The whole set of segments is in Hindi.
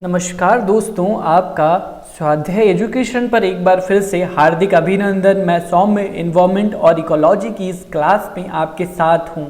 नमस्कार दोस्तों, आपका स्वाध्याय एजुकेशन पर एक बार फिर से हार्दिक अभिनंदन। मैं सौम्य इन्वायरमेंट और इकोलॉजी की इस क्लास में आपके साथ हूं।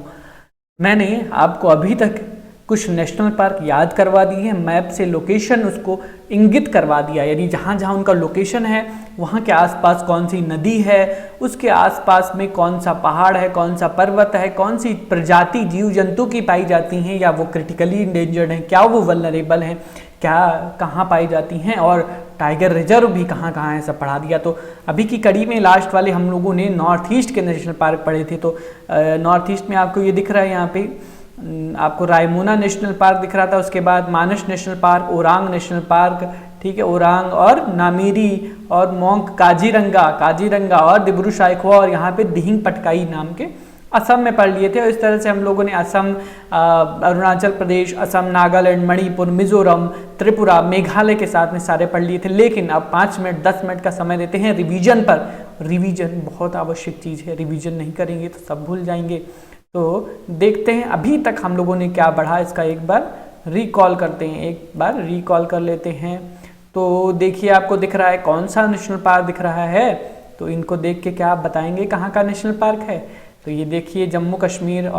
मैंने आपको अभी तक कुछ नेशनल पार्क याद करवा दिए हैं, मैप से लोकेशन उसको इंगित करवा दिया, यानी जहाँ जहाँ उनका लोकेशन है वहाँ के आसपास कौन सी नदी है, उसके आसपास में कौन सा पहाड़ है, कौन सा पर्वत है, कौन सी प्रजाति जीव जंतु की पाई जाती हैं, या वो क्रिटिकली इंडेंजर्ड हैं, क्या वो वल्नरेबल हैं, क्या कहाँ पाई जाती हैं, और टाइगर रिजर्व भी कहाँ कहाँ है, सब पढ़ा दिया। तो अभी की कड़ी में लास्ट वाले हम लोगों ने नॉर्थ ईस्ट के नेशनल पार्क पढ़े थे। तो नॉर्थ ईस्ट में आपको ये दिख रहा है, यहाँ पे आपको रायमोना नेशनल पार्क दिख रहा था, उसके बाद Manas national park, Orang national park, ठीक है, ओरांग और नामेरी और मोंक, काजीरंगा और दिब्रू साइखोवा, और यहाँ पे दिहिंग पटकाई नाम के असम में पढ़ लिए थे। और इस तरह से हम लोगों ने असम, अरुणाचल प्रदेश, असम, नागालैंड, मणिपुर, मिजोरम, त्रिपुरा, मेघालय के साथ में सारे पढ़ लिए थे। लेकिन अब 5 मिनट 10 मिनट का समय देते हैं रिवीजन पर। रिवीजन बहुत आवश्यक चीज़ है, रिवीजन नहीं करेंगे तो सब भूल जाएंगे। तो देखते हैं अभी तक हम लोगों ने क्या पढ़ा, इसका एक बार रिकॉल करते हैं, एक बार रिकॉल कर लेते हैं। तो देखिए, आपको दिख रहा है कौन सा नेशनल पार्क दिख रहा है, तो इनको देख के क्या आप बताएंगे कहाँ का नेशनल पार्क है। तो ये देखिए जम्मू कश्मीर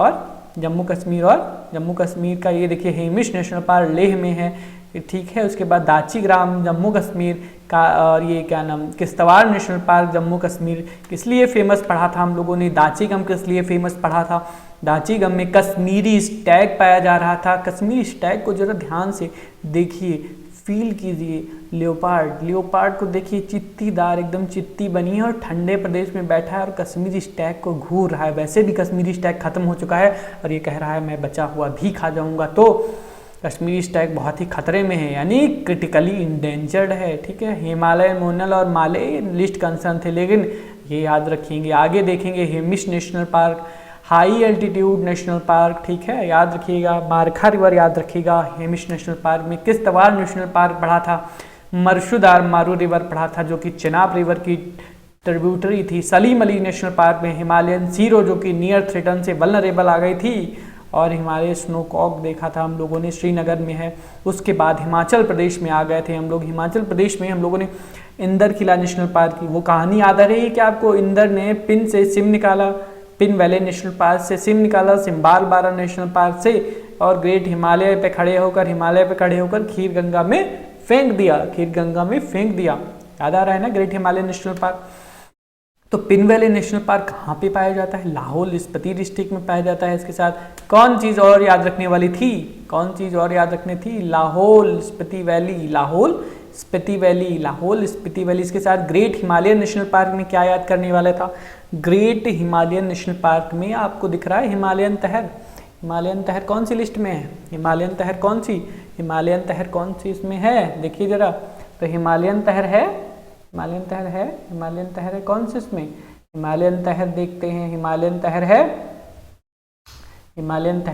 का ये देखिए हेमिश नेशनल पार्क लेह में है, ठीक है। उसके बाद दाचीग्राम जम्मू कश्मीर का, और ये क्या नाम, किश्तवाड़ नेशनल पार्क जम्मू कश्मीर किस लिए फेमस पढ़ा था हम लोगों ने, दाचीगम किस लिए फेमस पढ़ा था। दाचीगम में कश्मीरी स्टैग पाया जा रहा था। कश्मीरी स्टैग को जरा ध्यान से देखिए, फील कीजिए। लियोपार्ड को देखिए, चित्तीदार, एकदम चित्ती बनी है और ठंडे प्रदेश में बैठा है और कश्मीरी स्टैग को घूर रहा है। वैसे भी कश्मीरी स्टैग खत्म हो चुका है और ये कह रहा है मैं बचा हुआ भी खा जाऊंगा। तो कश्मीरी स्टैग बहुत ही खतरे में है, यानी क्रिटिकली इंडेंजर्ड है, ठीक है। हिमालयन मोनल और माले लिस्ट कंसर्न थे, लेकिन ये याद रखेंगे। आगे देखेंगे Hamish national park, high altitude national park, ठीक है, याद रखिएगा। मारखा रिवर याद रखिएगा हेमिश नेशनल पार्क में। किश्तवाड़ नेशनल पार्क पढ़ा था। मरशुदार मारू रिवर पढ़ा था, जो कि चेनाब रिवर की ट्रिब्यूटरी थी। सलीम अली नेशनल पार्क में हिमालयन सीरो, जो कि नियर थ्रेटन से वल्नरेबल आ गई थी, और हिमालय स्नोकॉक देखा था हम लोगों ने, श्रीनगर में है। उसके बाद हिमाचल प्रदेश में आ गए थे हम लोग। हिमाचल प्रदेश में हम लोगों ने इंदर किला नेशनल पार्क की वो कहानी याद आ रही है कि आपको, इंदर ने पिन से सिम निकाला, पिन वैली नेशनल पार्क से सिम निकाला, सिम्बाल बारा नेशनल पार्क से, और ग्रेट हिमालय पे खड़े होकर खीर गंगा में फेंक दिया, याद आ रहा है ना, ग्रेट हिमालय नेशनल पार्क। तो पिन वैली नेशनल पार्क कहाँ पे पाया जाता है, लाहौल स्पीति डिस्ट्रिक्ट में पाया जाता है। इसके साथ कौन चीज़ और याद रखने वाली थी, लाहौल स्पीति वैली। इसके साथ ग्रेट हिमालयन नेशनल पार्क में क्या याद करने वाला था, ग्रेट हिमालयन नेशनल पार्क में आपको दिख रहा है हिमालयन तहर कौन सी लिस्ट में है, हिमालयन तहर कौन सी इसमें है, देखिए जरा। तो हिमालयन तहर है कौन सी इसमें, हिमालयन तहर देखते हैं, हिमालयन तहर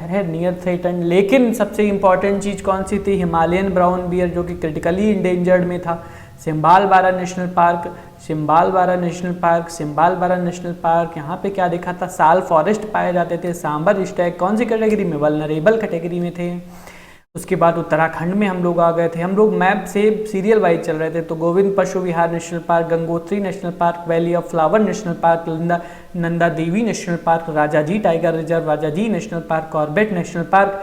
है नियर थ्रेटन। लेकिन सबसे इंपॉर्टेंट चीज कौन सी थी, हिमालयन ब्राउन बियर, जो कि क्रिटिकली इंडेंजर्ड में था। सिम्बाल बारा नेशनल पार्क, यहाँ पे क्या देखा था, साल फॉरेस्ट पाए जाते थे। सांबर स्टैग कौन सी कैटेगरी में, वल्नरेबल कैटेगरी में थे। उसके बाद उत्तराखंड में हम लोग आ गए थे। हम लोग मैप से सीरियल वाइज चल रहे थे। तो Govind Pashu Vihar national park, Gangotri national park, valley of flower national park, Nanda Devi national park, Rajaji tiger reserve, Rajaji national park, Corbett national park.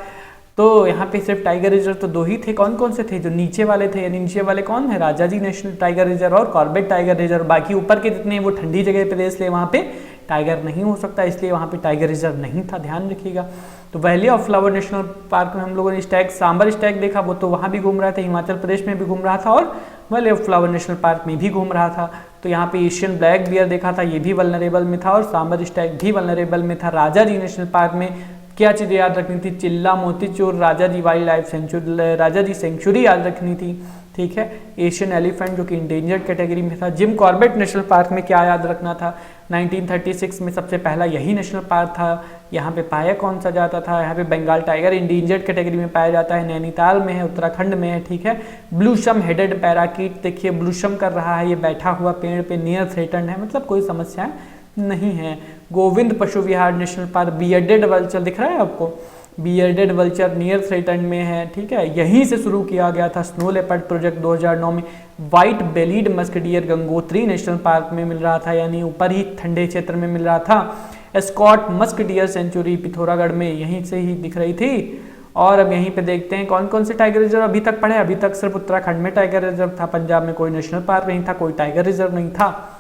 तो यहाँ पे सिर्फ टाइगर रिजर्व तो 2 ही थे। कौन कौन से थे, जो नीचे वाले थे, यानी नीचे वाले कौन है, राजाजी नेशनल टाइगर रिजर्व और कॉर्बेट टाइगर रिजर्व। बाकी ऊपर के जितने वो ठंडी जगह पे, इसलिए वहाँ पे टाइगर नहीं हो सकता, इसलिए वहाँ पे टाइगर रिजर्व नहीं था, ध्यान रखिएगा। तो valley of flower national park में हम लोगों ने स्टैग, सांबर स्टैग देखा, वो तो वहाँ भी घूम रहा था, हिमाचल प्रदेश में भी घूम रहा था, और valley of flower national park में भी घूम रहा था। तो यहाँ पे एशियन ब्लैक बियर देखा था, ये भी वल्नरेबल में था, और सांबर स्टैग भी वल्नरेबल में था। राजाजी नेशनल पार्क में क्या चीज़ें याद रखनी थी, Chilla Motichur, Rajaji wild life sanctuary, Rajaji sanctuary याद रखनी थी, ठीक है। एशियन एलिफेंट, जो कि इंडेंजर्ड कैटेगरी में था। जिम कॉर्बेट नेशनल पार्क में क्या याद रखना था, 1936 में सबसे पहला यही नेशनल पार्क था। यहाँ पे पाया कौन सा जाता था, यहाँ पे बंगाल टाइगर इंडेंजर्ड कैटेगरी में पाया जाता है, नैनीताल में है, उत्तराखंड में है, ठीक है। ब्लूशम हेडेड पैराकीट, देखिए ब्लूशम कर रहा है, ये बैठा हुआ पेड़ पे, नियर थ्रेटन है, मतलब कोई समस्या नहीं है। Govind Pashu Vihar national park, bearded vulture दिख रहा है आपको, बियर्डेड वल्चर नियर थ्रेटन में है, ठीक है। यहीं से शुरू किया गया था स्नो लेपर्ड प्रोजेक्ट 2009 में। White bellied musk deer Gangotri national park में मिल रहा था, यानी ऊपर ही ठंडे क्षेत्र में मिल रहा था। Askot musk deer sanctuary Pithoragarh में यहीं से ही दिख रही थी। और अब यहीं पे देखते हैं कौन कौन से टाइगर रिजर्व अभी तक पढ़े। अभी तक सिर्फ उत्तराखंड में टाइगर रिजर्व था, पंजाब में कोई नेशनल पार्क नहीं था, कोई टाइगर रिजर्व नहीं था।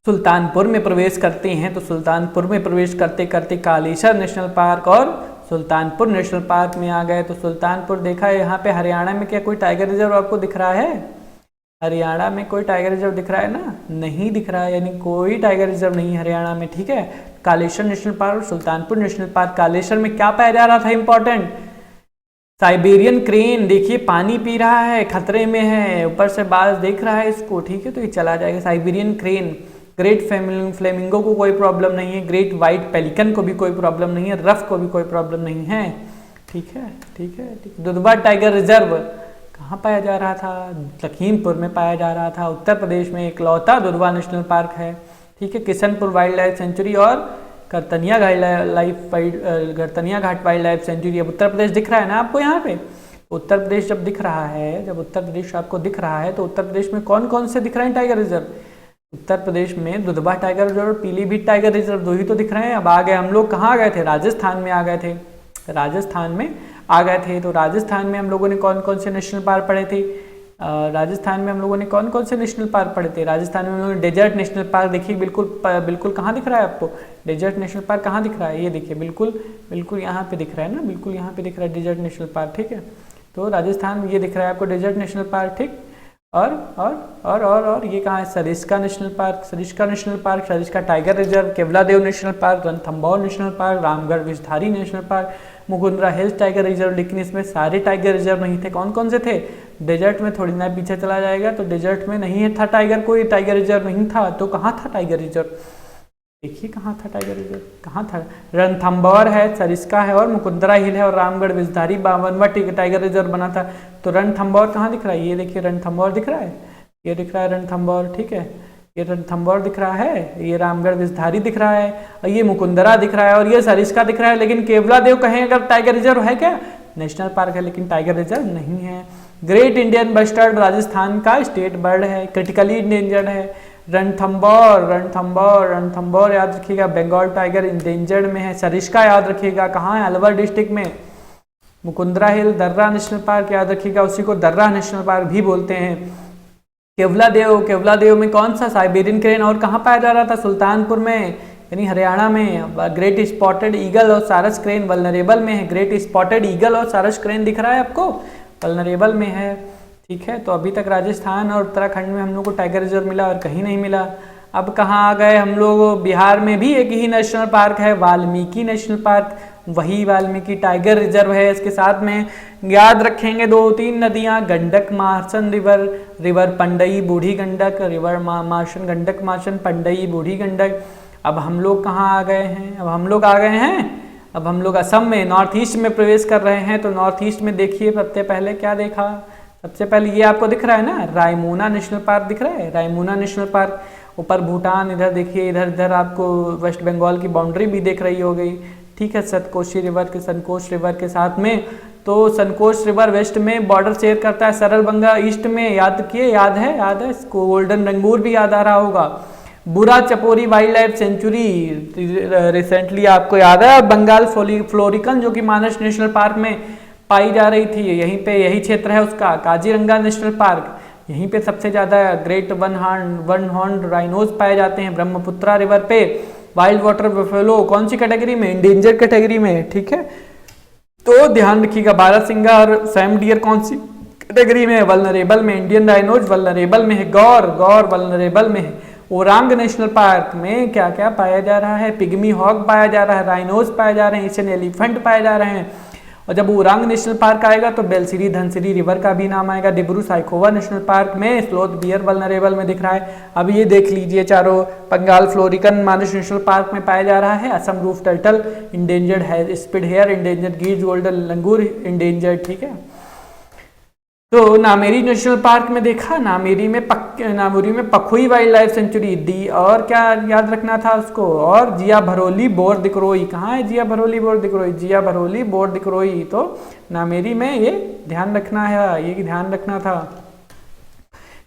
सुल्तानपुर में प्रवेश करते हैं तो सुल्तानपुर में प्रवेश करते करते कालेश्वर नेशनल पार्क और सुल्तानपुर नेशनल पार्क में आ गए। तो सुल्तानपुर देखा है, यहाँ पे हरियाणा में क्या कोई टाइगर रिजर्व आपको दिख रहा है? हरियाणा में कोई टाइगर रिजर्व दिख रहा है ना? नहीं दिख रहा है, यानी कोई टाइगर रिजर्व नहीं हरियाणा में, ठीक है। कालेश्वर नेशनल पार्क और सुल्तानपुर नेशनल पार्क। कालेश्वर में क्या पाया जा रहा था इंपॉर्टेंट? साइबेरियन क्रेन, देखिए पानी पी रहा है, खतरे में है, ऊपर से बाज देख रहा है इसको, ठीक है, तो ये चला जाएगा। Siberian crane. ग्रेट फ्लेमिंगो को कोई प्रॉब्लम नहीं है, ग्रेट व्हाइट पेलिकन को भी कोई प्रॉब्लम नहीं है, रफ को भी कोई प्रॉब्लम नहीं है, ठीक है, ठीक है, ठीक। दुधवा टाइगर रिजर्व कहाँ पाया जा रहा था? लखीमपुर में पाया जा रहा था। उत्तर प्रदेश में इकलौता दुधवा नेशनल पार्क है, ठीक है। किशनपुर वाइल्ड लाइफ सेंचुरी और करतनिया घाट वाइल्ड लाइफ सेंचुरी। अब उत्तर प्रदेश दिख रहा है ना आपको यहाँ पे? उत्तर प्रदेश जब दिख रहा है, जब उत्तर प्रदेश आपको दिख रहा है तो उत्तर प्रदेश में कौन कौन से दिख रहे हैं टाइगर रिजर्व? उत्तर प्रदेश में दुधवा टाइगर रिजर्व और पीलीभीत टाइगर रिजर्व, दो ही तो दिख रहे हैं। अब आ गए हम लोग, कहाँ आ गए थे? राजस्थान में आ गए थे, राजस्थान में आ गए थे। तो राजस्थान में हम लोगों ने कौन कौन से नेशनल पार्क पढ़े थे? राजस्थान में हम लोगों ने कौन कौन से नेशनल पार्क पढ़े थे? राजस्थान में हम लोगों ने डेजर्ट नेशनल पार्क, देखिए बिल्कुल कहाँ दिख रहा है आपको? डेजर्ट नेशनल पार्क कहाँ दिख रहा है? ये देखिए बिल्कुल यहाँ पे दिख रहा है ना, बिल्कुल यहाँ पे दिख रहा है डेजर्ट नेशनल पार्क, ठीक है। तो राजस्थान में ये दिख रहा है आपको डेजर्ट नेशनल पार्क, ठीक। और ये कहाँ है? Sariska national park, Sariska national park, Sariska tiger reserve, Keoladeo national park, Ranthambore national park, Ramgarh Vishdhari national park, Mukundra hills tiger reserve. लेकिन इसमें सारे टाइगर रिजर्व नहीं थे। कौन कौन से थे? डेजर्ट में थोड़ी ना पीछे चला जाएगा, तो डेजर्ट में नहीं था टाइगर, कोई टाइगर रिजर्व नहीं था। तो कहाँ था टाइगर रिजर्व? देखिए कहाँ था टाइगर रिजर्व, कहाँ था? रणथंभौर है, सरिस्का है और मुकुंदरा हिल है और रामगढ़ विषधारी 52वां टाइगर रिजर्व बना था। तो रणथंभौर कहाँ दिख रहा है? ये देखिए रणथंभौर दिख रहा है, ये दिख रहा है रणथंभौर, ठीक है, ये रणथंभौर दिख रहा है, ये रामगढ़ विषधारी दिख रहा है और ये मुकुंदरा दिख रहा है और ये सरिस्का दिख रहा है। लेकिन केवलादेव कहें अगर टाइगर रिजर्व है क्या? नेशनल पार्क है लेकिन टाइगर रिजर्व नहीं है। ग्रेट इंडियन बस्टर्ड राजस्थान का स्टेट बर्ड है, क्रिटिकली इंडेंजर्ड है। रणथंभौर याद रखिएगा, बंगाल टाइगर इंडेंजर्ड में है। सरिस्का याद रखिएगा कहाँ है? अलवर डिस्ट्रिक्ट में। मुकुंदरा हिल दर्रा नेशनल पार्क याद रखिएगा, उसी को दर्रा नेशनल पार्क भी बोलते हैं। केवलादेव में कौन सा? Siberian crane. और कहाँ पाया जा रहा था? सुल्तानपुर में, यानी हरियाणा में। ग्रेट स्पॉटेड ईगल और सारस क्रेन वल्नरेबल में है। ग्रेट स्पॉटेड ईगल और सारस क्रेन दिख रहा है आपको? वल्नरेबल में है, ठीक है। तो अभी तक राजस्थान और उत्तराखंड में हम लोग को टाइगर रिजर्व मिला और कहीं नहीं मिला। अब कहाँ आ गए हम लोग? बिहार में भी एक ही नेशनल पार्क है, वाल्मीकि नेशनल पार्क। वही वाल्मीकि टाइगर रिजर्व है। इसके साथ में याद रखेंगे 2-3 नदियाँ, गंडक मार्शन रिवर पंडई बूढ़ी गंडक, रिवर मार्शन गंडक मार्शन पंडई बूढ़ी गंडक। अब हम लोग कहाँ आ गए हैं? अब हम लोग असम में, नॉर्थ ईस्ट में प्रवेश कर रहे हैं। तो नॉर्थ ईस्ट में देखिए सबसे पहले क्या देखा? सबसे पहले ये आपको दिख रहा है ना, रायमोना नेशनल पार्क दिख रहा है, रायमोना नेशनल पार्क। ऊपर भूटान, इधर देखिए, इधर आपको वेस्ट बंगाल की बाउंड्री भी देख रही हो गई, ठीक है। सनकोश रिवर के साथ में, तो सनकोश रिवर वेस्ट में बॉर्डर शेयर करता है सरलबंगा ईस्ट में। याद है इसको, गोल्डन रंगूर भी याद आ रहा होगा। बुरा Chapori wild life century recently आपको याद है, बंगाल फ्लोरिकन जो कि मानस नेशनल पार्क में पाई जा रही थी। यही क्षेत्र है उसका। काजीरंगा नेशनल पार्क, यहीं पे सबसे ज्यादा ग्रेट वन हॉर्न राइनोज पाए जाते हैं। ब्रह्मपुत्रा रिवर पे वाइल्ड वाटर बफेलो कौन सी कैटेगरी में? इंडेंजर कैटेगरी में, ठीक है। तो ध्यान रखिएगा, बारहसिंगा और सैम डियर कौन सी कैटेगरी में? वल्नरेबल में। इंडियन राइनोज वल्नरेबल में है। गौर वल्नरेबल में है। ओरांग नेशनल पार्क में क्या क्या पाया जा रहा है? पिग्मी हॉग पाया जा रहा है, राइनोज पाए जा रहे हैं, एशियन एलिफेंट पाए जा रहे हैं। और जब ओरांग नेशनल पार्क आएगा तो बेलसिरी धनसिरी रिवर का भी नाम आएगा। डिब्रू साइखोवा नेशनल पार्क में स्लोथ बियर वल्नरेबल में दिख रहा है। अब ये देख लीजिए चारों, बंगाल फ्लोरिकन मानस नेशनल पार्क में पाया जा रहा है। असम रूफ टर्टल इंडेंजर्ड है, स्पिड हेयर इंडेंजर्ड, गिर गोल्डन लंगूर इंडेंजर्ड, ठीक है। तो नामेरी नेशनल पार्क में देखा, नामेरी में पखुई वाइल्ड लाइफ सेंचुरी दी, और क्या याद रखना था उसको, और जिया भरोली बोर दिकरोई। कहाँ है जिया भरोली बोर दिकरोई, जिया भरोली बोर दिकरोई, तो नामेरी में ये ध्यान रखना है, ये ध्यान रखना था।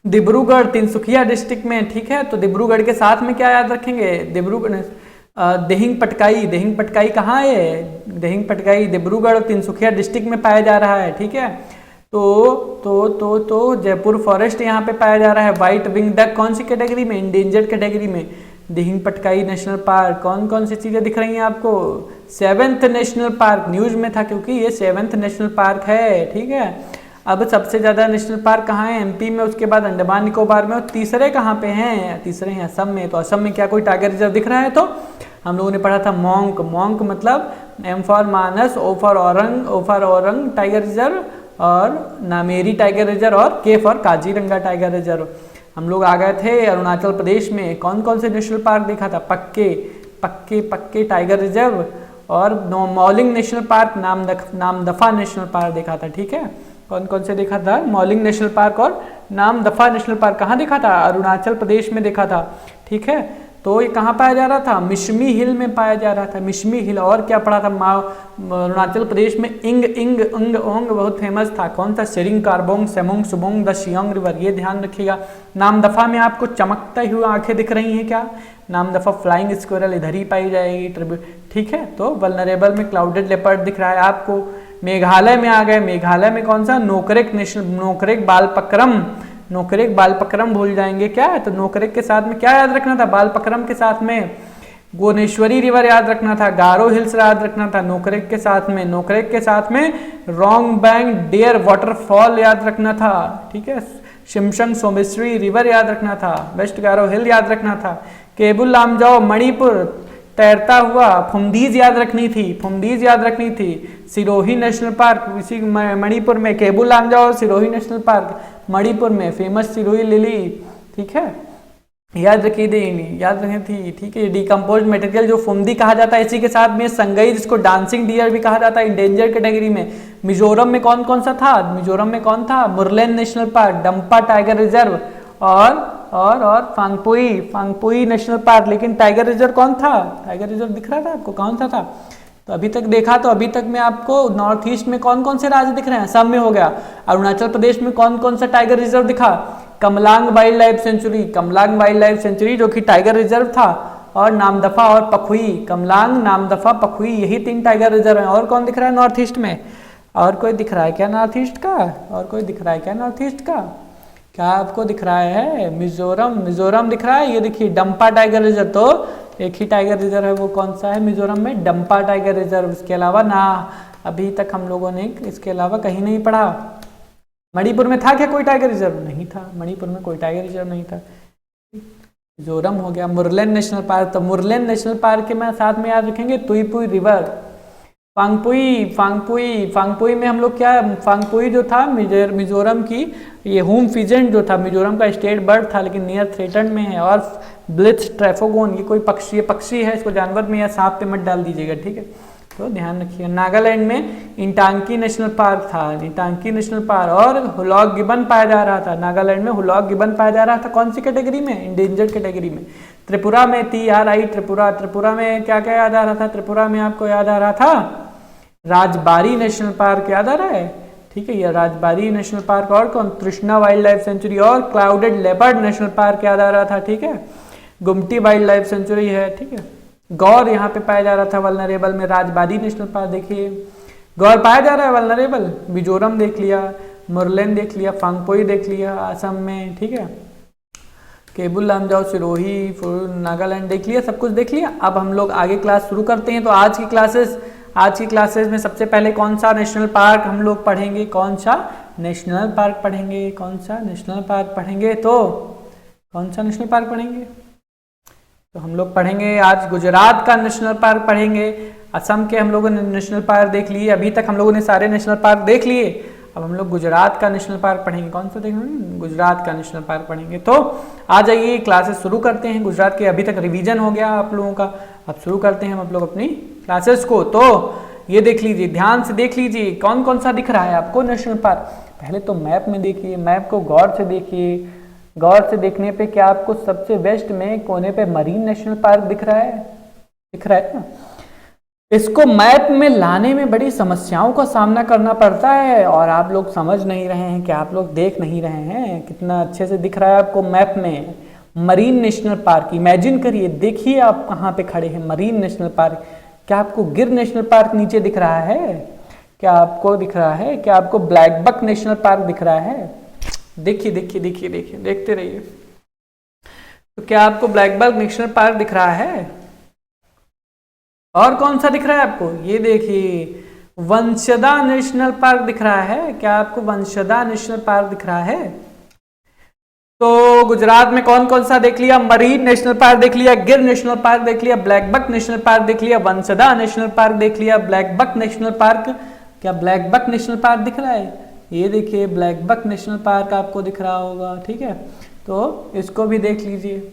डिब्रूगढ़ तिनसुकिया डिस्ट्रिक्ट में, ठीक है, तो डिब्रूगढ़ के साथ में क्या याद रखेंगे, डिब्रूगढ़ दिहिंग पटकाई, दिहिंग पटकाई कहाँ है, दिहिंग पटकाई डिब्रूगढ़ और तिनसुकिया डिस्ट्रिक्ट में पाया जा रहा है, ठीक है। तो जयपुर फॉरेस्ट यहाँ पे पाया जा रहा है। व्हाइट विंग डक कौन सी कैटेगरी में, इंडेंजर्ड कैटेगरी में। दिहिंग पटकाई नेशनल पार्क, कौन कौन सी चीजें दिख रही हैं आपको, 7th नेशनल पार्क, न्यूज में था क्योंकि ये 7th नेशनल पार्क है, ठीक है। अब सबसे ज्यादा नेशनल पार्क कहाँ है, एमपी में, उसके बाद अंडमान निकोबार में, और तीसरे कहाँ पे हैं, तीसरे हैं असम में। तो असम में क्या कोई टाइगर रिजर्व दिख रहा है, तो हम लोगों ने पढ़ा था मॉन्क, मॉन्क मतलब M for Manas, O for Orang tiger reserve, और नामेरी टाइगर रिजर्व, और के फॉर काजीरंगा टाइगर रिजर्व। हम लोग आ गए थे अरुणाचल प्रदेश में, कौन कौन से नेशनल पार्क देखा था, पक्के टाइगर रिजर्व, और Mouling national park, Namdapha national park देखा था, ठीक है। कौन कौन से देखा था, मॉलिंग नेशनल पार्क और नामदफा नेशनल पार्क कहाँ देखा था, अरुणाचल प्रदेश में देखा था, ठीक है। तो ये कहाँ पाया जा रहा था, मिशमी हिल में पाया जा रहा था, मिशमी हिल। और क्या पढ़ा था, अरुणाचल प्रदेश में इंग ओंग बहुत फेमस था, कौन सा, सेरिंग कार्बोंग सेमोंग सुबोंग द शियोंग रिवर, ये ध्यान रखिएगा। नामदफा में आपको चमकता हुआ आंखें दिख रही हैं क्या, नामदफा फ्लाइंग स्क्विरल इधर ही पाई जाएगी, ठीक है। तो वल्नरेबल में क्लाउडेड लेपर्ड दिख रहा है आपको। मेघालय में आ गए, मेघालय में कौन सा, नोकरेक बालपक्रम भूल जाएंगे क्या, तो नोकरेक के साथ में क्या याद रखना था, बालपक्रम के साथ में गोनेश्वरी रिवर याद रखना था, गारो हिल्स याद रखना था, नोकरेक के साथ में रोंग बैंग डेयर वाटरफॉल याद रखना था, ठीक है। शिमशंग सोमेश्वरी रिवर याद रखना था, वेस्ट गारो हिल याद रखना था, केबुल लामजाओ मणिपुर तैरता हुआ, फुमदीज याद रखनी थी, सिरोही नेशनल पार्क इसी मणिपुर में, केबुल लामजाओ सिरोही नेशनल पार्क मणिपुर में, फेमस सिरोही लिली, ठीक है, याद रखी थी, ठीक है। डिकम्पोज मटेरियल जो फुमदी कहा जाता है, इसी के साथ में संगई जिसको डांसिंग डियर भी कहा जाता है, इंडेंजर कैटेगरी में। मिजोरम में कौन कौन सा था, Murlen national park, Dampa tiger reserve, और फांगपुई नेशनल पार्क। लेकिन टाइगर रिजर्व कौन था, टाइगर रिजर्व दिख रहा था आपको, कौन सा था, तो अभी तक देखा, तो अभी तक में आपको नॉर्थ ईस्ट में कौन कौन से राज्य दिख रहे हैं, सब में हो गया। अरुणाचल प्रदेश में कौन कौन सा टाइगर रिजर्व दिखा, कमलांग वाइल्ड लाइफ सेंचुरी जो कि टाइगर रिजर्व था, और नामदफा और पखुई, कमलांग, नामदफा, पखुई, यही 3 टाइगर रिजर्व हैं। और कौन दिख रहा है नॉर्थ ईस्ट में, और कोई दिख रहा है क्या नॉर्थ ईस्ट का, क्या आपको दिख रहा है, मिजोरम दिख रहा है, ये देखिए डंपा टाइगर रिजर्व, तो एक ही टाइगर रिजर्व है, वो कौन सा है मिजोरम में, डंपा टाइगर रिजर्व। इसके अलावा ना अभी तक हम लोगों ने इसके अलावा कहीं नहीं पढ़ा। मणिपुर में था क्या कोई टाइगर रिजर्व, नहीं था, मणिपुर में कोई टाइगर रिजर्व नहीं था। मिजोरम हो गया। मुरलेन नेशनल पार्क, तो मुरलेन नेशनल पार्क के साथ में याद रखेंगे तुईपुई रिवर, फांगपुई में हम लोग क्या, फांगपुई जो था मिजोरम की ये होम फिजेंट जो था, मिजोरम का स्टेट बर्ड था, लेकिन नियर थ्रेटन में है। और ब्लिट्स ट्रैफोगोन, ये कोई पक्षी है, इसको जानवर में या सांप पे मत डाल दीजिएगा, ठीक है, तो ध्यान रखिए। नागालैंड में इंटांकी नेशनल पार्क था, इंटांकी नेशनल पार्क, और हुलॉक गिबन पाया जा रहा था, नागालैंड में हुलॉक गिबन पाया जा रहा था, कौन सी कैटेगरी में, इंडेंजर्ड कैटेगरी में। त्रिपुरा में त्रिपुरा में क्या क्या याद आ रहा था, त्रिपुरा में आपको याद आ रहा था राजबारी नेशनल पार्क, याद आ रहा है, ठीक है, ये राजबारी नेशनल पार्क, और कौन, तृष्णा वाइल्ड लाइफ सेंचुरी, और क्लाउडेड लेपर्ड नेशनल पार्क याद आ रहा था, ठीक है, गुमटी वाइल्ड लाइफ सेंचुरी है, ठीक है। गौर यहाँ पे पाया जा रहा था वल्नरेबल में, राजबारी नेशनल पार्क देखिए गौर पाया जा रहा है वल्नरेबल। मिजोरम देख लिया, मुरलेन देख लिया, फांगपोई देख लिया असम में, ठीक है, केबुल लामजाओ सिरोही नागालैंड देख लिया, सब कुछ देख लिया। अब हम लोग आगे क्लास शुरू करते हैं। तो आज की क्लासेस में सबसे पहले कौन सा नेशनल पार्क हम लोग पढ़ेंगे, तो कौन सा नेशनल पार्क पढ़ेंगे, तो हम लोग पढ़ेंगे आज गुजरात का नेशनल पार्क पढ़ेंगे। असम के हम लोगों ने नेशनल पार्क देख लिए, अभी तक हम लोगों ने सारे नेशनल पार्क देख लिए। अब हम लोग गुजरात का नेशनल पार्क पढ़ेंगे, कौन सा देखेंगे, गुजरात का नेशनल पार्क पढ़ेंगे। तो आ जाइए क्लासेस शुरू करते हैं। गुजरात के अभी तक रिवीजन हो गया आप लोगों का, अब शुरू करते हैं हम लोग अपनी क्लासेस को। तो ये देख लीजिए, ध्यान से देख लीजिए कौन कौन सा दिख रहा है आपको नेशनल पार्क। पहले तो मैप में देखिए, मैप को गौर से देखिए। गौर से देखने पे क्या आपको सबसे वेस्ट में कोने पे मरीन नेशनल पार्क दिख रहा है? दिख रहा है ना? इसको मैप में लाने में बड़ी समस्याओं का सामना करना पड़ता है और आप लोग समझ नहीं रहे हैं कि आप लोग देख नहीं रहे हैं। कितना अच्छे से दिख रहा है आपको मैप में मरीन नेशनल पार्क। इमेजिन करिए, देखिए आप कहाँ पे खड़े हैं, मरीन नेशनल पार्क। क्या आपको गिर नेशनल पार्क नीचे दिख रहा है? क्या आपको दिख रहा है? क्या आपको ब्लैक बक नेशनल पार्क दिख रहा है? देखिए देखिए देखिए देखिए, देखते रहिए। तो क्या आपको ब्लैक बक नेशनल पार्क दिख रहा है? और कौन सा दिख रहा है आपको? ये देखिए, वंशदा नेशनल पार्क दिख रहा है। क्या आपको वंशदा नेशनल पार्क दिख रहा है? तो गुजरात में कौन कौन सा देख लिया? मरीन नेशनल पार्क देख लिया, गिर नेशनल पार्क देख लिया, ब्लैक बक नेशनल पार्क देख लिया, वंशदा नेशनल पार्क देख लिया, ब्लैक बक नेशनल पार्क। क्या ब्लैक बक नेशनल पार्क दिख रहा है? ये देखिए, ब्लैक बक नेशनल पार्क आपको दिख रहा होगा। ठीक है, तो इसको भी देख लीजिए।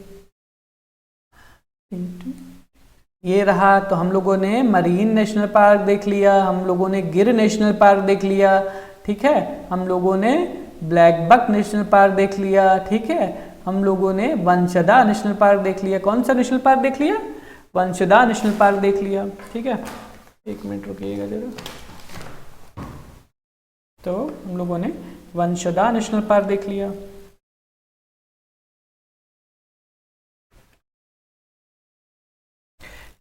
ये रहा। तो हम लोगों ने मरीन नेशनल पार्क देख लिया, हम लोगों ने गिर नेशनल पार्क देख लिया। ठीक है, हम लोगों ने ब्लैक बक नेशनल पार्क देख लिया। ठीक है, हम लोगों ने वंशदा नेशनल पार्क देख लिया। कौन सा नेशनल पार्क देख लिया? वंशदा नेशनल पार्क देख लिया। ठीक है, एक मिनट रुकिएगा जरा। तो हम लोगों ने वंशदा नेशनल पार्क देख लिया।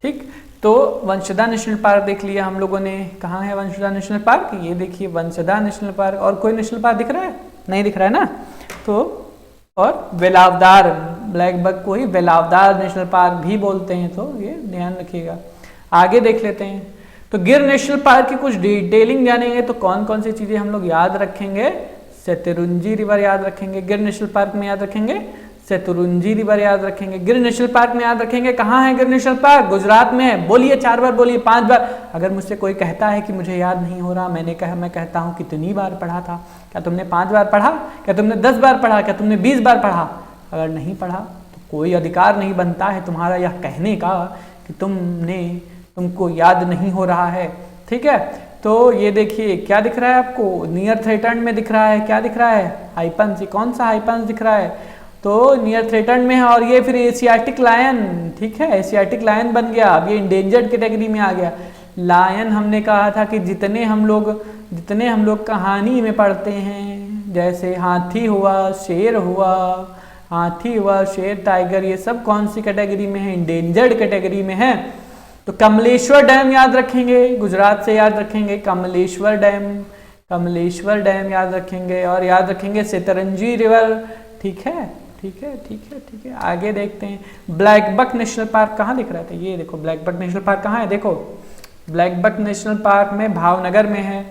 ठीक, तो वंशदा नेशनल पार्क देख लिया हम लोगों ने। कहाँ है वंशदा नेशनल पार्क? ये देखिए, वंशदा नेशनल पार्क। और कोई नेशनल पार्क दिख रहा है? नहीं दिख रहा है ना? तो और वेलावदार, ब्लैक बक को ही वेलावदार नेशनल पार्क भी बोलते हैं, तो ये ध्यान रखिएगा। आगे देख लेते हैं। तो गिर नेशनल पार्क की कुछ डिटेलिंग जानेंगे तो कौन कौन सी चीजें हम लोग याद रखेंगे? सतरुंजी रिवर याद रखेंगे, गिर नेशनल पार्क में याद रखेंगे सतरुंजी रिवर याद रखेंगे, गिर नेशनल पार्क में याद रखेंगे। कहाँ है गिर नेशनल पार्क? गुजरात में है। बोलिए 4 बार, बोलिए 5 बार। अगर मुझसे कोई कहता है कि मुझे याद नहीं हो रहा, मैं कहता हूँ कितनी बार पढ़ा था? क्या तुमने 5 बार पढ़ा? क्या तुमने 10 बार पढ़ा? क्या तुमने 20 बार पढ़ा? अगर नहीं पढ़ा तो कोई अधिकार नहीं बनता है तुम्हारा यह कहने का कि तुमको याद नहीं हो रहा है। ठीक है, तो ये देखिए, क्या दिख रहा है आपको? नियर थ्रेटन्ड में दिख रहा है। क्या दिख रहा है? हाइपन्स। कौन सा हाइपन्स दिख रहा है? तो नियर थ्रेटन्ड में है। और ये फिर एशियाटिक लायन। ठीक है, एशियाटिक लायन बन गया। अब ये इंडेंजर्ड कैटेगरी में आ गया। लायन हमने कहा था कि जितने हम लोग कहानी में पढ़ते हैं, जैसे हाथी हुआ, शेर हुआ, शेर, टाइगर, ये सब कौन सी कैटेगरी में है? इंडेंजर्ड कैटेगरी में है। तो कमलेश्वर डैम याद रखेंगे, गुजरात से याद रखेंगे कमलेश्वर डैम याद रखेंगे। और याद रखेंगे सतरुंजी रिवर। ठीक है, आगे देखते हैं। ब्लैक बक नेशनल पार्क कहाँ दिख रहा था? ये देखो, ब्लैक बक नेशनल पार्क कहाँ है? देखो, ब्लैक बक नेशनल पार्क में भावनगर में है।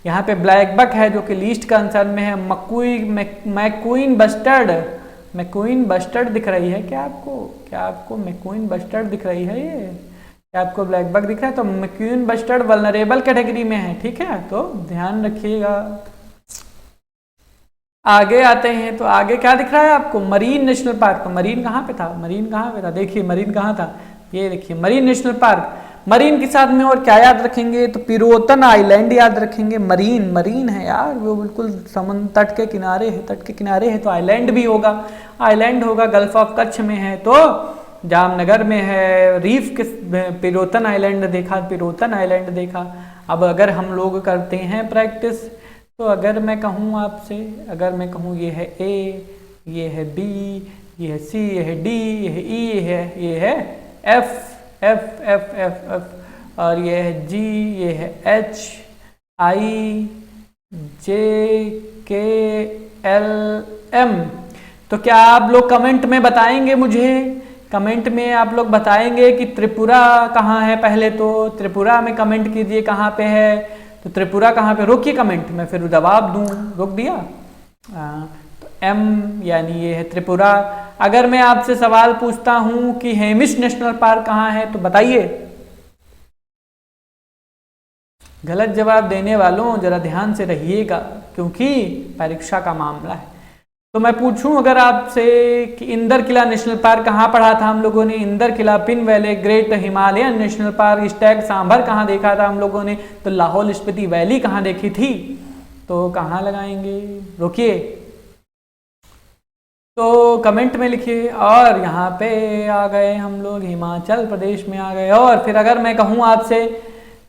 यहाँ पे ब्लैक बक है जो कि लीस्ट कंसर्न में है। मैक्वीन बस्टर्ड दिख रही है क्या आपको मैक्वीन बस्टर्ड दिख रही है? ये क्या आपको ब्लैक बक दिख रहा है? तो मैक्वीन बस्टर्ड वल्नरेबल कैटेगरी में है। ठीक है, तो ध्यान रखिएगा। आगे आते हैं। तो आगे क्या दिख रहा है आपको? Marine national park. तो मरीन कहाँ पे था? देखिए, मरीन कहाँ था? ये देखिए, मरीन नेशनल पार्क। मरीन के साथ में और क्या याद रखेंगे? तो पिरोतन आइलैंड याद रखेंगे। मरीन है यार, वो बिल्कुल समुद्र तट के किनारे है, तो आइलैंड भी होगा। गल्फ ऑफ कच्छ में है, तो जामनगर में है। रीफ के पिरोतन आइलैंड देखा। अब अगर हम लोग करते हैं प्रैक्टिस, तो अगर मैं कहूँ आपसे, ये है ए, ये है बी, ये है सी, ये है डी, ये है ई, ये है एफ, और ये है जी, ये है एच, आई, जे, के, एल, एम। तो क्या आप लोग कमेंट में बताएंगे मुझे? कमेंट में आप लोग बताएंगे कि त्रिपुरा कहाँ है? पहले तो त्रिपुरा में कमेंट कीजिए कहाँ पे है। तो त्रिपुरा कहाँ पे? रोकिए कमेंट, मैं फिर जवाब दूँ। रोक दिया। तो एम यानी ये है त्रिपुरा। अगर मैं आपसे सवाल पूछता हूँ कि हेमिश नेशनल पार्क कहाँ है, तो बताइए। गलत जवाब देने वालों जरा ध्यान से रहिएगा, क्योंकि परीक्षा का मामला है। तो मैं पूछूं अगर आपसे कि इंदर किला नेशनल पार्क कहाँ पढ़ा था हम लोगों ने? Inder Kila, Pin valley, great Himalayan national park, stag sambar कहाँ देखा था हम लोगों ने? तो लाहौल स्पीति वैली कहाँ देखी थी? तो कहाँ लगाएंगे, रुकिए, तो कमेंट में लिखिए। और यहाँ पे आ गए हम लोग, हिमाचल प्रदेश में आ गए। और फिर अगर मैं कहूँ आपसे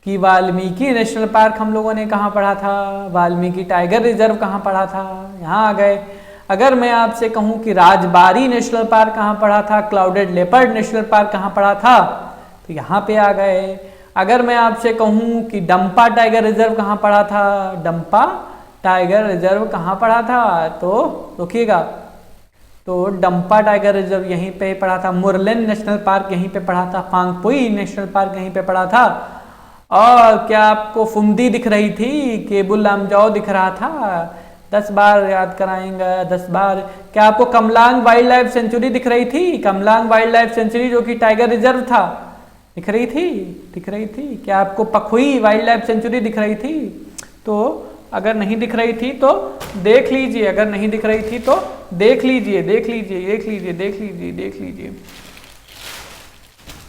कि वाल्मीकि नेशनल पार्क हम लोगों ने कहाँ पढ़ा था, वाल्मीकि टाइगर रिजर्व कहाँ पढ़ा था, यहाँ आ गए। अगर मैं आपसे कहूँ कि राजबारी नेशनल पार्क कहाँ पढ़ा था, क्लाउडेड लेपर्ड नेशनल पार्क कहाँ पढ़ा था, तो यहाँ पे आ गए। अगर मैं आपसे कहूँ कि डंपा टाइगर रिजर्व कहाँ पढ़ा था, डंपा टाइगर रिजर्व कहाँ पढ़ा था, तो रुकिएगा, तो डंपा टाइगर रिजर्व यहीं पे पढ़ा था। मुरलेन नेशनल पार्क यहीं पे पढ़ा था। फांगपुई नेशनल पार्क यहीं पे पढ़ा था। और क्या आपको फुमदी दिख रही थी, केबुल लामजाओ दिख रहा था, 10 बार याद कराएंगे, 10 बार। क्या आपको कमलांग वाइल्ड लाइफ सेंचुरी दिख रही थी, कमलांग वाइल्ड लाइफ सेंचुरी जो कि टाइगर रिजर्व था, दिख रही थी, दिख रही थी। क्या आपको पखुई वाइल्ड लाइफ सेंचुरी दिख रही थी, तो अगर नहीं दिख रही थी तो देख लीजिए, अगर नहीं दिख रही थी तो देख लीजिए, देख लीजिए, देख लीजिए, देख लीजिए, देख लीजिए।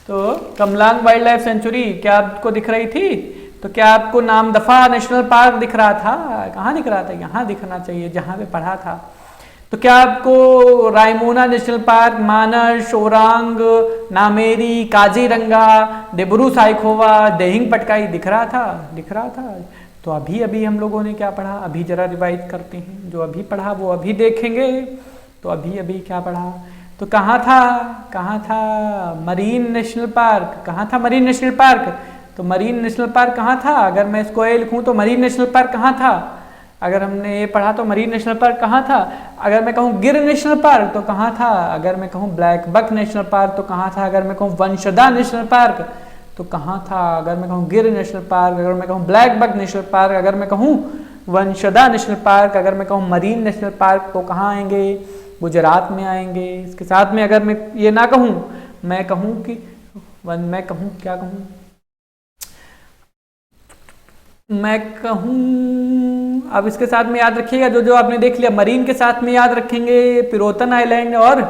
तो कमलांग वाइल्ड लाइफ सेंचुरी क्या आपको दिख रही थी, तो क्या आपको नामदफा नेशनल पार्क दिख रहा था, कहाँ दिख रहा था, यहाँ दिखना चाहिए जहाँ पे पढ़ा था। तो क्या आपको रायमोना नेशनल पार्क, मानस, ओरांग, नामेरी, काजीरंगा, डिब्रू साइखोवा, देहिंग पटकाई दिख रहा था, दिख रहा था। तो अभी अभी हम लोगों ने क्या पढ़ा, अभी जरा रिवाइज करते हैं, जो अभी पढ़ा वो अभी देखेंगे। तो अभी अभी क्या पढ़ा, तो कहाँ था, कहाँ था मरीन नेशनल पार्क, कहाँ था मरीन नेशनल पार्क, तो मरीन नेशनल पार्क कहाँ था। अगर मैं इसको ए लिखूँ तो मरीन नेशनल पार्क कहाँ था, अगर हमने ये पढ़ा तो मरीन नेशनल पार्क कहाँ था। अगर मैं कहूँ गिर नेशनल पार्क तो कहाँ था, अगर मैं कहूँ ब्लैक बक नेशनल पार्क तो कहाँ था, अगर मैं कहूँ वंशदा नेशनल पार्क तो कहाँ था, अगर मैं कहूँ गिर नेशनल पार्क, अगर मैं कहूँ ब्लैक बक नेशनल पार्क, अगर मैं कहूँ वंशदा नेशनल पार्क, अगर मैं कहूँ मरीन नेशनल पार्क तो कहाँ आएंगे, गुजरात में आएंगे। इसके साथ में अगर मैं ये ना कहूँ, मैं कहूँ कि मैं कहूँ क्या कहूँ, मैं कहूँ, अब इसके साथ में याद रखिएगा जो जो आपने देख लिया, मरीन के साथ में याद रखेंगे पिरोतन आइलैंड, और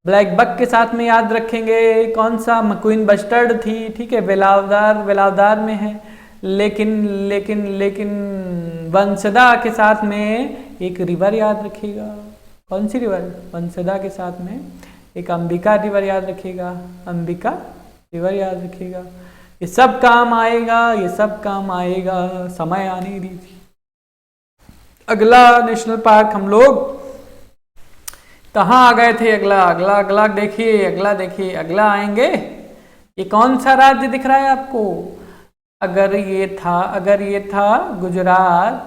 ब्लैक बक के साथ में याद रखेंगे कौन सा, मक्वीन बस्टर्ड थी, ठीक है, वेलावदार, वेलावदार में है। लेकिन लेकिन लेकिन वंशदा के साथ में एक रिवर याद रखिएगा, कौन सी रिवर, वंशदा के साथ में एक अंबिका रिवर याद रखिएगा, अंबिका रिवर याद रखिएगा। ये सब काम आएगा, ये सब काम आएगा, समय आने दीजिए। अगला नेशनल पार्क हम लोग कहाँ आ गए थे, अगला अगला अगला देखिए, अगला देखिए, अगला आएंगे। ये कौन सा राज्य दिख रहा है आपको, अगर ये था गुजरात,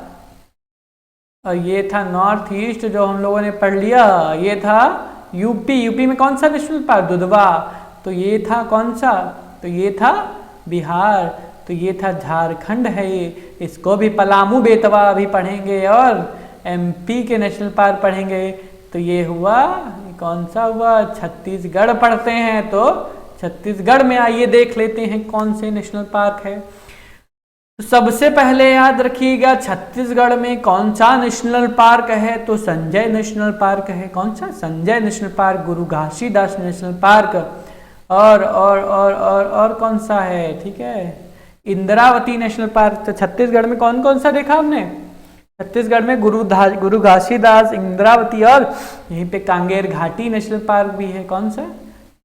और ये था नॉर्थ ईस्ट जो हम लोगों ने पढ़ लिया, ये था यूपी, यूपी में कौन सा नेशनल पार्क, दुधवा, तो ये था कौन सा, तो ये था बिहार, तो ये था झारखंड है ये, इसको भी पलामू बेतवा अभी पढ़ेंगे, और एमपी के नेशनल पार्क पढ़ेंगे। तो ये हुआ, कौन सा हुआ, छत्तीसगढ़ पढ़ते हैं, तो छत्तीसगढ़ में आइए देख लेते हैं कौन से नेशनल पार्क है। तो सबसे पहले याद रखिएगा छत्तीसगढ़ में कौन सा नेशनल पार्क है, तो संजय नेशनल पार्क है। कौन सा, संजय नेशनल पार्क, गुरु घासीदास नेशनल पार्क, और कौन सा है, ठीक है, इंद्रावती नेशनल पार्क। तो छत्तीसगढ़ में कौन कौन सा देखा हमने, छत्तीसगढ़ में गुरु घासीदास, इंद्रावती, और यहीं पे कांगेर घाटी नेशनल पार्क भी है। कौन सा,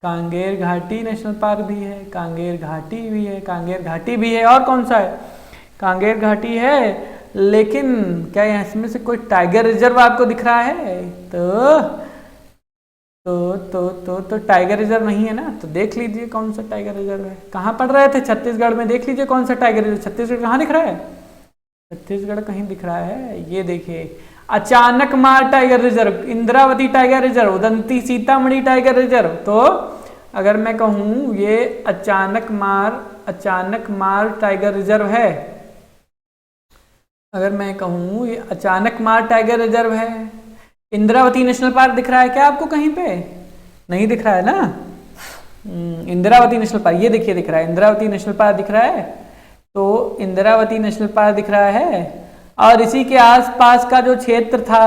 कांगेर घाटी नेशनल पार्क भी है, कांगेर घाटी भी है, कांगेर घाटी भी है, और कौन सा है, कांगेर घाटी है। लेकिन क्या इसमें से कोई टाइगर रिजर्व आपको दिख रहा है, तो टाइगर रिजर्व नहीं है ना, तो देख लीजिए कौन सा टाइगर रिजर्व है। कहाँ पढ़ रहे थे, छत्तीसगढ़ में, देख लीजिए कौन सा टाइगर रिजर्व, छत्तीसगढ़ कहाँ दिख रहा है, छत्तीसगढ़ कहीं दिख रहा है, ये देखिए, अचानक मार tiger reserve, Indravati tiger reserve, Udanti Sitamarhi tiger reserve. तो अगर मैं कहूँ ये अचानक मार टाइगर रिजर्व है, अगर मैं कहूँ ये अचानक मार टाइगर रिजर्व है। इंद्रावती नेशनल पार्क दिख रहा है क्या आपको कहीं पे, नहीं दिख रहा है ना, इंद्रावती नेशनल पार्क, ये देखिए दिख रहा है, इंद्रावती नेशनल पार्क दिख रहा है, तो इंद्रावती नेशनल पार्क दिख रहा है। और इसी के आसपास का जो क्षेत्र था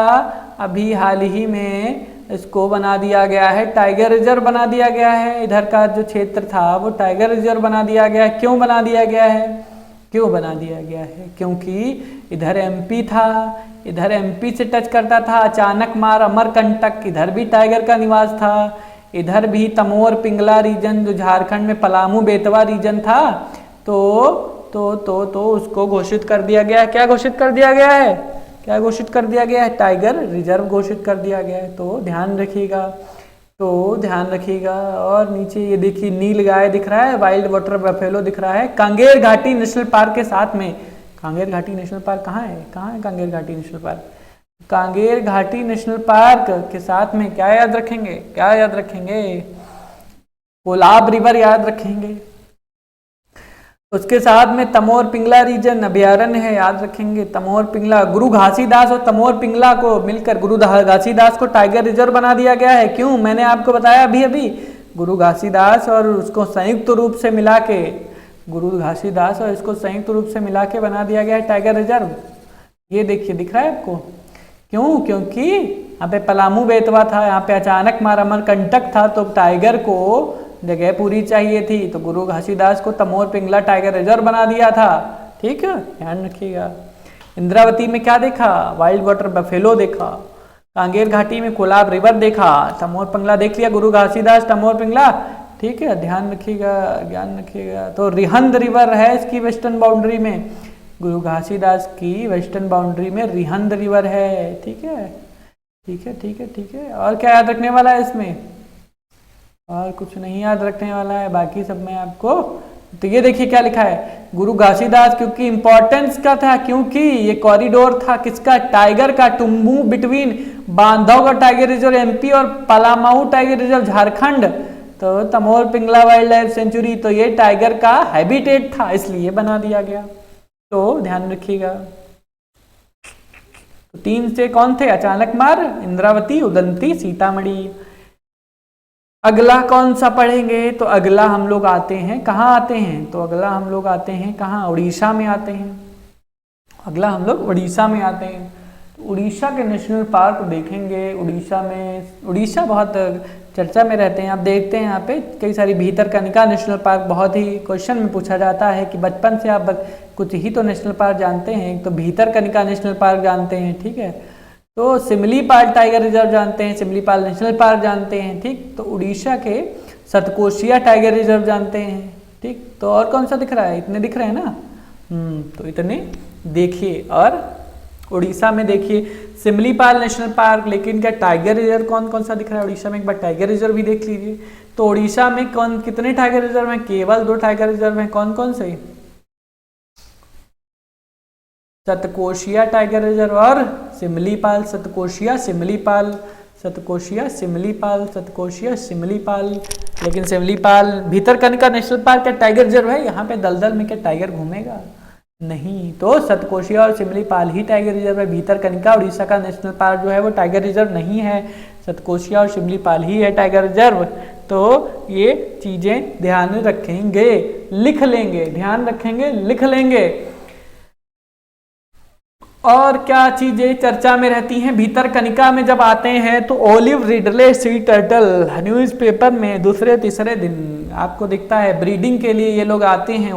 अभी हाल ही में इसको बना दिया गया है, टाइगर रिजर्व बना दिया गया है। इधर का जो क्षेत्र था वो टाइगर रिजर्व बना दिया गया है। क्यों बना दिया गया है, क्यों बना दिया गया है? क्योंकि इधर एमपी था, इधर एमपी से टच करता था, अचानक मार अमरकंटक, इधर भी टाइगर का निवास था, इधर भी तमोर पिंगला रीजन जो झारखंड में पलामू बेतवा रीजन था, तो उसको घोषित कर दिया गया है। क्या घोषित कर दिया गया है? क्या घोषित कर दिया गया है? टाइगर रिजर्व घोषित कर दिया गया है। तो ध्यान रखिएगा, तो ध्यान रखिएगा। और नीचे ये देखिए नील गाय दिख रहा है, वाइल्ड वाटर बफेलो दिख रहा है। कांगेर घाटी नेशनल पार्क के साथ में, कांगेर घाटी नेशनल पार्क कहाँ है? कहाँ है कांगेर घाटी नेशनल पार्क? कांगेर घाटी नेशनल पार्क के साथ में क्या याद रखेंगे? क्या याद रखेंगे? कोलाब रिवर याद रखेंगे। उसके साथ में तमोर पिंगला रीजन अभ्यारण्य है, याद रखेंगे। तमोर पिंगला, गुरु घासीदास और तमोर पिंगला को मिलकर गुरु घासीदास को टाइगर रिजर्व बना दिया गया है। क्यों? मैंने आपको बताया अभी गुरु घासीदास और उसको संयुक्त रूप से मिला के, गुरु घासीदास और इसको संयुक्त रूप से मिला के बना दिया गया है टाइगर रिजर्व। ये देखिए, दिख रहा है आपको? क्यों? क्योंकि यहाँ पे पलामू बेतवा था, यहाँ पे अचानक मार अमरकंटक था, तो टाइगर को जगह पूरी चाहिए थी, तो गुरु घासीदास को तमोर पिंगला टाइगर रिजर्व बना दिया था। ठीक है, ध्यान रखिएगा। इंद्रावती में क्या देखा? वाइल्ड वाटर बफेलो देखा। कांगेर घाटी में कोलाब रिवर देखा। तमोर पिंगला देख लिया, गुरु घासीदास तमोर पिंगला। ठीक है, ध्यान रखिएगा, ध्यान रखिएगा। तो रिहंद रिवर है इसकी वेस्टर्न बाउंड्री में, गुरु घासीदास की वेस्टर्न बाउंड्री में रिहंद रिवर है। ठीक है, ठीक है, ठीक है, ठीक है। और क्या याद रखने वाला है इसमें? और कुछ नहीं याद रखने वाला है, बाकी सब में आपको। तो ये देखिए क्या लिखा है, गुरु घासीदास, क्योंकि इंपॉर्टेंस का था, क्योंकि ये कॉरिडोर था किसका? टाइगर का, to move between Bandhavgarh tiger reserve MP और पलामाऊ टाइगर रिजर्व झारखंड। तो Tamor Pingla wild life sanctuary, तो ये टाइगर का हैबिटेट था, इसलिए बना दिया गया। तो ध्यान रखिएगा। तो 3 से कौन थे? अचानक मार, इंद्रावती, उदंती, सीतामढ़ी। अगला कौन सा पढ़ेंगे? तो अगला हम लोग आते हैं, कहाँ आते हैं? तो अगला हम लोग आते हैं कहाँ? उड़ीसा में आते हैं। अगला हम लोग उड़ीसा में आते हैं। तो उड़ीसा के नेशनल पार्क देखेंगे। उड़ीसा में, उड़ीसा बहुत चर्चा में रहते हैं। आप देखते हैं यहाँ पे कई सारी भीतरकनिका नेशनल पार्क, बहुत ही क्वेश्चन में पूछा जाता है कि बचपन से आप कुछ ही तो नेशनल पार्क जानते हैं। एक तो भीतरकनिका नेशनल पार्क जानते हैं, ठीक है, तो सिमलीपाल टाइगर रिजर्व जानते हैं, सिमलीपाल नेशनल पार्क जानते हैं, ठीक। तो उड़ीसा के सतकोशिया टाइगर रिजर्व जानते हैं, ठीक। तो और कौन सा दिख रहा है? इतने दिख रहे हैं ना, तो इतने देखिए। और उड़ीसा में देखिए सिमलीपाल नेशनल पार्क, लेकिन क्या टाइगर रिजर्व कौन कौन सा दिख रहा है उड़ीसा में? एक बार टाइगर रिजर्व भी देख लीजिए। तो उड़ीसा में कौन कितने टाइगर रिजर्व हैं? केवल 2 टाइगर रिजर्व हैं। कौन कौन से? सतकोशिया टाइगर रिजर्व और सिमलीपाल। सतकोशिया सिमलीपाल, सतकोशिया सिमलीपाल, सतकोशिया सिमलीपाल। लेकिन सिमलीपाल भीतरकनिका नेशनल पार्क का टाइगर रिजर्व है, यहाँ पे दलदल में क्या टाइगर घूमेगा? नहीं। तो सतकोशिया और सिमलीपाल ही टाइगर रिजर्व है। भीतरकनिका उड़ीसा का नेशनल पार्क जो है वो टाइगर रिजर्व नहीं है, सतकोशिया और सिमलीपाल ही है टाइगर रिजर्व। तो ये चीजें ध्यान रखेंगे, लिख लेंगे, ध्यान रखेंगे, लिख लेंगे। और क्या चीजें चर्चा में रहती हैं भीतरकनिका में जब आते हैं? तो olive Ridley sea turtle newspaper में दूसरे तीसरे दिन आपको दिखता है, ब्रीडिंग के लिए ये लोग आते हैं।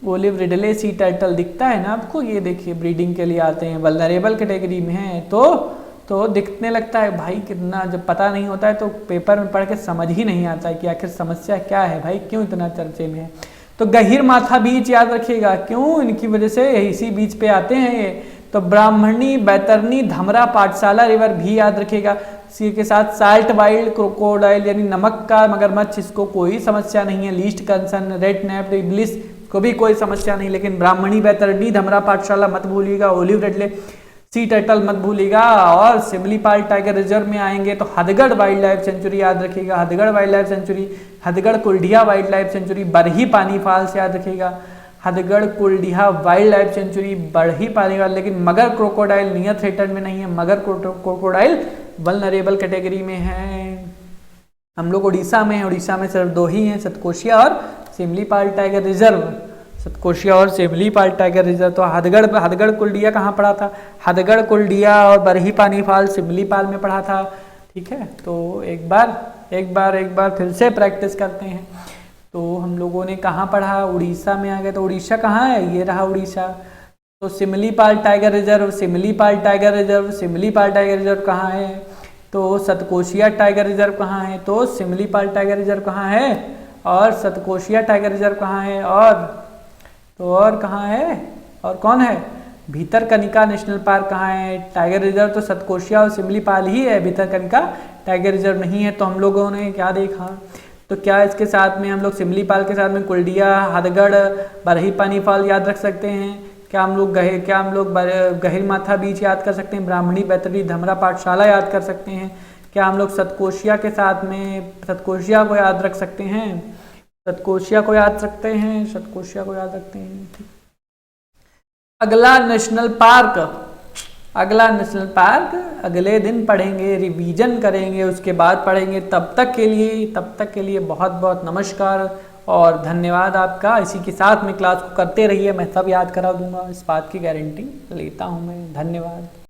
ओलिव रिडले सी टर्टल दिखता है ना आपको, ये देखिए ब्रीडिंग के लिए आते हैं, वल्नरेबल कैटेगरी में है। तो दिखने लगता है भाई कितना, जब पता नहीं होता है तो पेपर में पढ़ के समझ ही नहीं आता है कि आखिर समस्या क्या है भाई, क्यों इतना चर्चे में है। तो गहीर माथा बीच याद रखिएगा, क्यों? इनकी वजह से इसी बीच पे आते हैं ये। तो ब्राह्मणी, बैतरनी, धमरा, पाठशाला रिवर भी याद रखिएगा। सी के साथ साल्ट वाइल्ड क्रोकोडाइल यानी नमक का मगरमच्छ, इसको कोई समस्या नहीं है। लीस्ट कंसर्न रेड नेप्ड इब्लिस को भी कोई समस्या नहीं, लेकिन ब्राह्मणी, बैतरनी, धमरा, पाठशाला मत भूलिएगा। ओलिव रिडले सी टर्टल मत भूलिएगा। और सिमलीपाल टाइगर रिजर्व में आएंगे तो हथगढ़ वाइल्ड लाइफ सेंचुरी याद रखिएगा। Hathgarh wild life sanctuary, Hathgarh Kuldiya wild life sanctuary, Barhi Pani falls याद रखिएगा। Hathgarh Kuldiya wild life sanctuary, Barhi Pani falls. लेकिन मगर क्रोकोडाइल नियर थ्रेटन में नहीं है, मगर क्रोकोडाइल वल्नरेबल कैटेगरी में है। हम लोग उड़ीसा में हैं, उड़ीसा में सिर्फ 2 ही हैं, सतकोशिया और सिमलीपाल टाइगर रिजर्व। सतकोशिया और सिमलीपाल टाइगर रिजर्व। तो हथगढ़ कुलडिया कहाँ पड़ा था? हथगढ़ कुलडिया और बरही पानी फॉल्स सिमलीपाल में पड़ा था, ठीक है। तो एक बार फिर से प्रैक्टिस करते हैं। तो हम लोगों ने कहाँ पढ़ा, उड़ीसा में आ गए। तो उड़ीसा कहाँ है, ये रहा उड़ीसा। तो Simlipal tiger reserve, Simlipal tiger reserve, Simlipal tiger reserve कहाँ है। तो सतकोशिया टाइगर रिजर्व कहाँ है, तो सिमलीपाल टाइगर रिजर्व कहाँ है, और सतकोशिया टाइगर रिजर्व कहाँ है, और कहाँ है, और कौन है, भीतरकनिका नेशनल पार्क कहाँ है। टाइगर रिजर्व तो सतकोशिया और सिमलीपाल ही है, भीतरकनिका टाइगर रिजर्व नहीं है। तो हम लोगों ने क्या देखा, तो क्या इसके साथ में हम लोग सिमलीपाल के साथ में कुलडिया, हथगढ़, बरही पानी फॉल याद रख सकते हैं। क्या हम लोग गहिर माथा बीच याद कर सकते हैं, ब्राह्मणी बैतडी धमरा पाठशाला याद कर सकते हैं। क्या हम लोग सतकोशिया के साथ में सतकोशिया को याद रख सकते हैं, सतकोशिया को याद रखते हैं, सतकोशिया को याद रखते हैं। ठीक, अगला नेशनल पार्क, अगला नेशनल पार्क अगले दिन पढ़ेंगे, रिवीजन करेंगे, उसके बाद पढ़ेंगे। तब तक के लिए बहुत बहुत नमस्कार और धन्यवाद आपका। इसी के साथ में क्लास को करते रहिए, मैं सब याद करा दूंगा, इस बात की गारंटी लेता हूँ मैं। धन्यवाद।